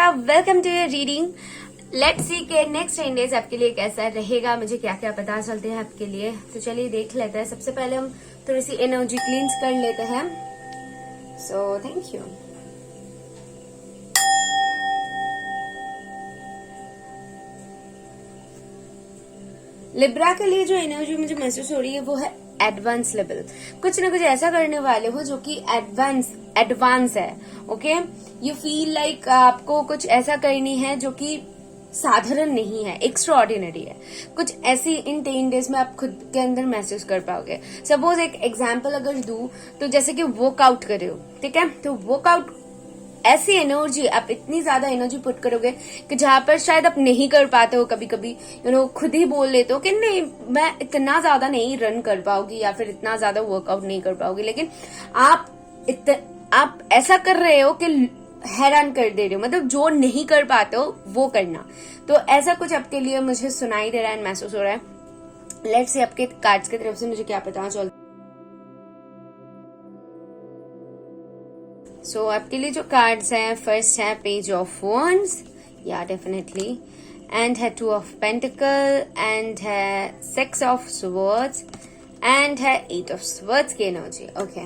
नमस्कार, welcome to your reading. Let's see के next 10 days आपके लिए कैसा रहेगा, मुझे क्या क्या पता चलते हैं आपके लिए। तो चलिए देख लेते हैं। सबसे पहले हम थोड़ी सी एनर्जी क्लींस कर लेते हैं। So thank you. लिब्रा के लिए जो एनर्जी मुझे महसूस हो रही है वो है एडवांस लेवल। कुछ ना कुछ ऐसा करने वाले हो जो कि एडवांस है। ओके, यू फील लाइक आपको कुछ ऐसा करनी है जो कि साधारण नहीं है, एक्स्ट्रा ऑर्डिनरी है। कुछ ऐसी इन 10 डेज में आप खुद के अंदर महसूस कर पाओगे। सपोज एक एग्जाम्पल अगर दूं तो जैसे कि वर्कआउट करे हो, ठीक है, तो वर्कआउट ऐसी एनर्जी, आप इतनी ज्यादा एनर्जी पुट करोगे कि जहां पर शायद आप नहीं कर पाते हो। कभी कभी खुद ही बोल लेते हो कि नहीं, मैं इतना ज्यादा नहीं रन कर पाऊंगी या फिर इतना ज्यादा वर्कआउट नहीं कर पाओगी, लेकिन आप ऐसा कर रहे हो कि हैरान कर दे रहे हो। मतलब जो नहीं कर पाते हो वो करना। तो ऐसा कुछ आपके लिए मुझे सुनाई दे रहा है, महसूस हो रहा है। लेट्स से आपके कार्ड्स की तरफ से मुझे क्या पता चलता। सो आपके लिए जो कार्ड्स हैं, फर्स्ट है पेज ऑफ वॉन्ड्स, या डेफिनेटली, एंड है 2 ऑफ पेंटिकल, एंड है 6 ऑफ स्वर्ड्स, एंड है 8 ऑफ स्वर्ड्स की एनर्जी। ओके,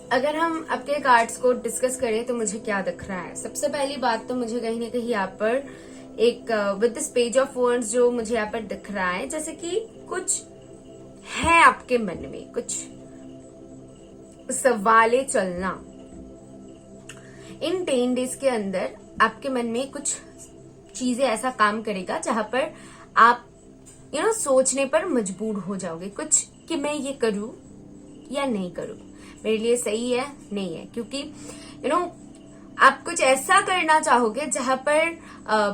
अगर हम आपके कार्ड्स को डिस्कस करें तो मुझे क्या दिख रहा है। सबसे पहली बात तो मुझे कहीं ना कहीं यहाँ पर एक with this page of wands जो मुझे यहाँ पर दिख रहा है, जैसे कि कुछ है आपके मन में, कुछ सवाले चलना। इन 10 डेज के अंदर आपके मन में कुछ चीजें ऐसा काम करेगा जहां पर आप सोचने पर मजबूर हो जाओगे कुछ, कि मैं ये करूं या नहीं करूं, मेरे लिए सही है नहीं है। क्योंकि आप कुछ ऐसा करना चाहोगे जहां पर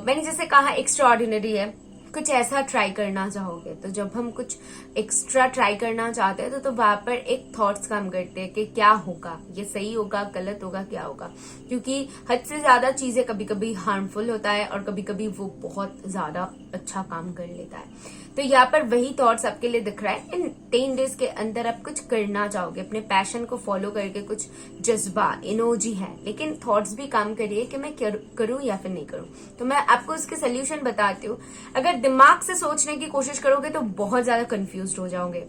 मैंने जैसे कहा एक्स्ट्रा ऑर्डिनरी है, कुछ ऐसा ट्राई करना चाहोगे। तो जब हम कुछ एक्स्ट्रा ट्राई करना चाहते हैं तो वहां पर एक थॉट्स काम करते हैं कि क्या होगा, ये सही होगा, गलत होगा, क्या होगा। क्योंकि हद से ज्यादा चीजें कभी कभी हार्मफुल होता है और कभी कभी वो बहुत ज्यादा अच्छा काम कर लेता है। तो यहाँ पर वही थॉट्स आपके लिए दिख रहा है। इन 10 डेज के अंदर आप कुछ करना चाहोगे, अपने पैशन को फॉलो करके, कुछ जज्बा, एनर्जी है, लेकिन थॉट्स भी काम करिए कि मैं करूं या फिर नहीं करूं। तो मैं आपको इसके सोल्यूशन बताती हूँ। अगर दिमाग से सोचने की कोशिश करोगे तो बहुत ज्यादा कंफ्यूज हो जाओगे।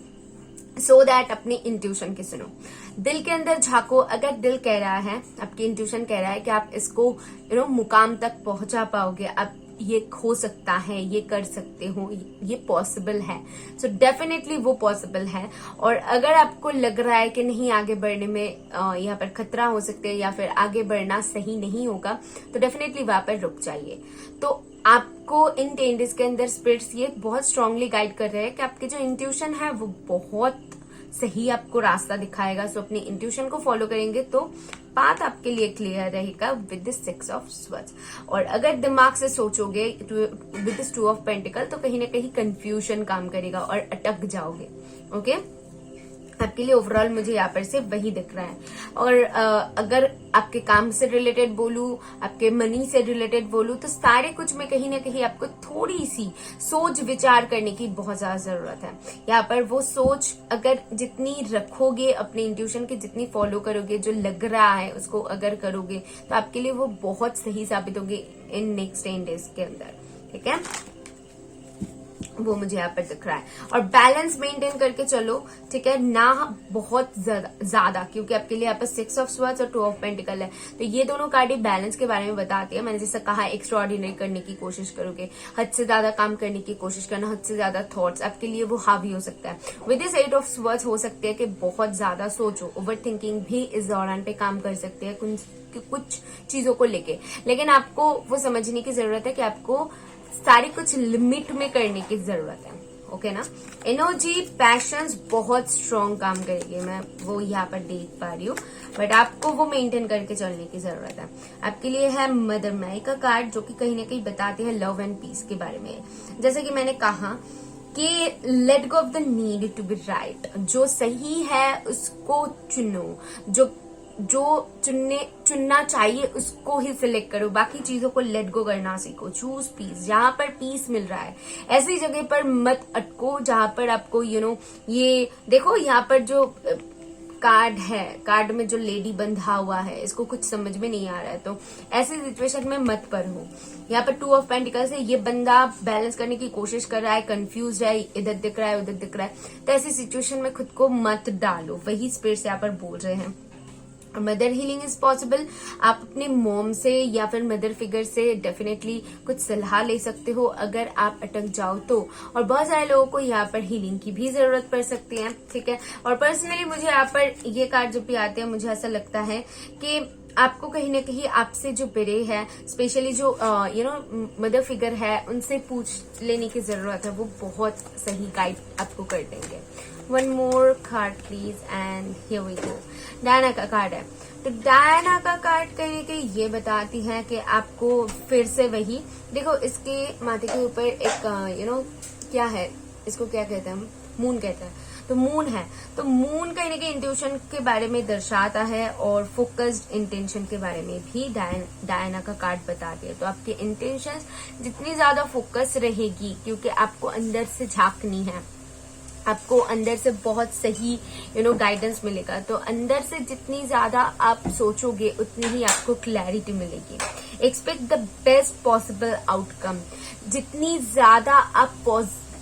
सो दैट अपनी इंट्यूशन की सुनो, दिल के अंदर झांको। अगर दिल कह रहा है, आपकी इंट्यूशन कह रहा है कि आप इसको मुकाम तक पहुंचा पाओगे, आप ये हो सकता है, ये कर सकते हो, ये पॉसिबल है, सो डेफिनेटली वो पॉसिबल है। और अगर आपको लग रहा है कि नहीं, आगे बढ़ने में यहाँ पर खतरा हो सकता है या फिर आगे बढ़ना सही नहीं होगा, तो डेफिनेटली वहां पर रुक जाइए। तो आपको इन 10 डेज के अंदर स्पिरिट्स ये बहुत स्ट्रांगली गाइड कर रहे हैं कि आपकी जो इंट्यूशन है वो बहुत सही आपको रास्ता दिखाएगा। सो अपनी इंट्यूशन को फॉलो करेंगे तो पाथ आपके लिए क्लियर रहेगा विद दिस 6 ऑफ स्वर्ड्स। और अगर दिमाग से सोचोगे विद दिस 2 ऑफ पेंटिकल तो कहीं ना कहीं कंफ्यूजन काम करेगा और अटक जाओगे। ओके, आपके लिए ओवरऑल मुझे यहाँ पर से वही दिख रहा है। और अगर आपके काम से रिलेटेड बोलूं, आपके मनी से रिलेटेड बोलूं, तो सारे कुछ में कहीं ना कहीं आपको थोड़ी सी सोच विचार करने की बहुत ज्यादा जरूरत है। यहाँ पर वो सोच अगर जितनी रखोगे, अपने इंट्यूशन की जितनी फॉलो करोगे, जो लग रहा है उसको अगर करोगे, तो आपके लिए वो बहुत सही साबित होगी इन नेक्स्ट 10 डेज के अंदर। ठीक है, वो मुझे यहाँ पर दिख रहा है। और बैलेंस मेंटेन करके चलो, ठीक है ना, बहुत ज्यादा, क्योंकि आपके लिए यहाँ पर 6 ऑफ स्वर्ड्स और 2 ऑफ पेंटिकल है। तो ये दोनों कार्ड बैलेंस के बारे में बताती है। मैंने जैसे कहा, एक्स्ट्रा ऑर्डिनरी करने की कोशिश करोगे, हद से ज्यादा काम करने की कोशिश करना, हद से ज्यादा थॉट्स आपके लिए वो हावी हो सकता है। विद दिस 8 ऑफ स्वर्ड्स हो सकते हैं कि बहुत ज्यादा सोचो, ओवर थिंकिंग भी इस दौरान पे काम कर सकते हैं कुछ चीजों को लेके। लेकिन आपको वो समझने की जरूरत है कि आपको सारी कुछ लिमिट में करने की जरूरत है। ओके ना, एनर्जी, पैशंस बहुत स्ट्रॉन्ग काम करेगी, मैं वो यहाँ पर देख पा रही हूँ। बट आपको वो मेंटेन करके चलने की जरूरत है। आपके लिए है मदर माई का कार्ड, जो कि कहीं ना कहीं बताते हैं लव एंड पीस के बारे में। जैसे कि मैंने कहा कि let go of the need to be right, जो सही है उसको चुनो, जो चुनना चाहिए उसको ही सिलेक्ट करो, बाकी चीजों को लेट गो करना सीखो। चूज पीस, जहां पर पीस मिल रहा है ऐसी जगह पर मत अटको जहां पर आपको ये देखो, यहाँ पर जो कार्ड है, कार्ड में जो लेडी बंधा हुआ है, इसको कुछ समझ में नहीं आ रहा है, तो ऐसी सिचुएशन में मत पढ़ो। यहाँ पर 2 ऑफ पेंटिकल्स है, ये बंदा बैलेंस करने की कोशिश कर रहा है, कंफ्यूज है, इधर दिख रहा है उधर दिख रहा है, तो ऐसी सिचुएशन में खुद को मत डालो, वही स्पिरिट्स यहाँ पर बोल रहे हैं। Mother healing is possible. आप अपने मॉम से या फिर मदर फिगर से डेफिनेटली कुछ सलाह ले सकते हो अगर आप अटक जाओ तो, और बहुत सारे लोगों को यहाँ पर हीलिंग की भी जरूरत पड़ सकती है, ठीक है। और पर्सनली मुझे यहाँ पर ये कार्ड जब भी आते हैं मुझे ऐसा लगता है कि आपको कहीं ना कहीं आपसे जो बड़े हैं, स्पेशली जो मदर फिगर है, उनसे पूछ लेने की जरूरत है, वो बहुत सही गाइड आपको कर देंगे। One more card please, and here we go. Diana का कार्ड है, तो डायना का कार्ड कहीं कि ये बताती है कि आपको फिर से वही देखो, इसके माथे के ऊपर एक क्या है, इसको क्या कहते हैं हम, मून कहते हैं, तो मून है, तो मून कहीं ना कहीं इंट्यूशन के बारे में दर्शाता है, और फोकस्ड इंटेंशन के बारे में भी डायना का कार्ड बताती है। तो आपकी इंटेंशंस जितनी ज्यादा फोकस रहेगी, क्योंकि आपको अंदर से झांकनी है, आपको अंदर से बहुत सही गाइडेंस मिलेगा, तो अंदर से जितनी ज्यादा आप सोचोगे उतनी ही आपको क्लैरिटी मिलेगी। Expect the best possible outcome, जितनी ज्यादा आप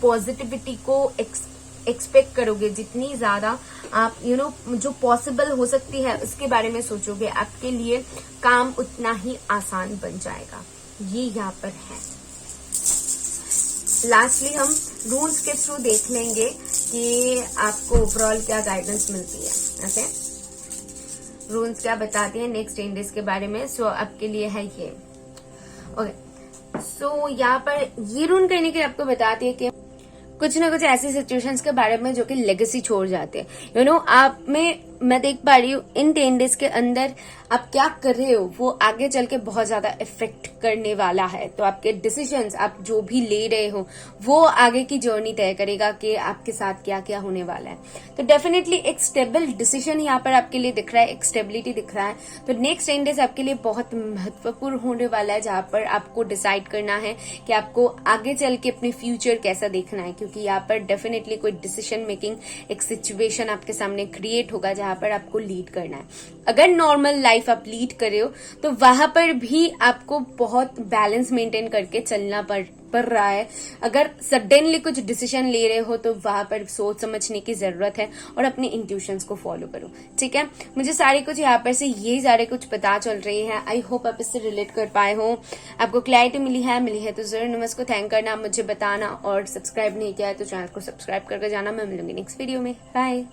पॉजिटिविटी को एक्सपेक्ट करोगे, जितनी ज्यादा आप जो पॉसिबल हो सकती है उसके बारे में सोचोगे, आपके लिए काम उतना ही आसान बन जाएगा। ये यहाँ पर है। लास्टली हम रूल्स के थ्रू देख लेंगे कि आपको ओवरऑल क्या गाइडेंस मिलती है। ओके, रूल्स क्या बताती है नेक्स्ट 10 डेज के बारे में। सो आपके लिए है ये। ओके, सो यहाँ पर ये रूल करने के आपको बताती है कि कुछ ना कुछ ऐसी सिचुएशंस के बारे में जो कि लेगेसी छोड़ जाते हैं। आप में मैं देख पा रही हूँ इन 10 डेज के अंदर आप क्या कर रहे हो वो आगे चल के बहुत ज्यादा इफेक्ट करने वाला है। तो आपके डिसीजंस आप जो भी ले रहे हो वो आगे की जर्नी तय करेगा कि आपके साथ क्या क्या होने वाला है। तो डेफिनेटली एक स्टेबल डिसीजन यहाँ पर आपके लिए दिख रहा है, एक स्टेबिलिटी दिख रहा है। तो नेक्स्ट 10 डेज आपके लिए बहुत महत्वपूर्ण होने वाला है, जहां पर आपको डिसाइड करना है कि आपको आगे चल के अपने फ्यूचर कैसा देखना है, क्योंकि यहाँ पर डेफिनेटली कोई डिसीजन मेकिंग एक सिचुएशन आपके सामने क्रिएट होगा जहां पर आपको लीड करना है। अगर नॉर्मल लाइफ आप लीड कर रहे हो तो वहां पर भी आपको बहुत बैलेंस मेंटेन करके चलना पड़ रहा है। अगर सडनली कुछ डिसीजन ले रहे हो तो वहां पर सोच समझने की जरूरत है और अपने इंट्यूशंस को फॉलो करो, ठीक है। मुझे सारे कुछ यहाँ पर से ये सारे कुछ पता चल रही है। आई होप आप इससे रिलेट कर पाए हो, आपको क्लैरिटी मिली है तो जरूर नमस्कार को थैंक करना, मुझे बताना, और सब्सक्राइब नहीं किया है तो चैनल को सब्सक्राइब करके जाना। मैं मिलूंगी नेक्स्ट वीडियो में। बाय।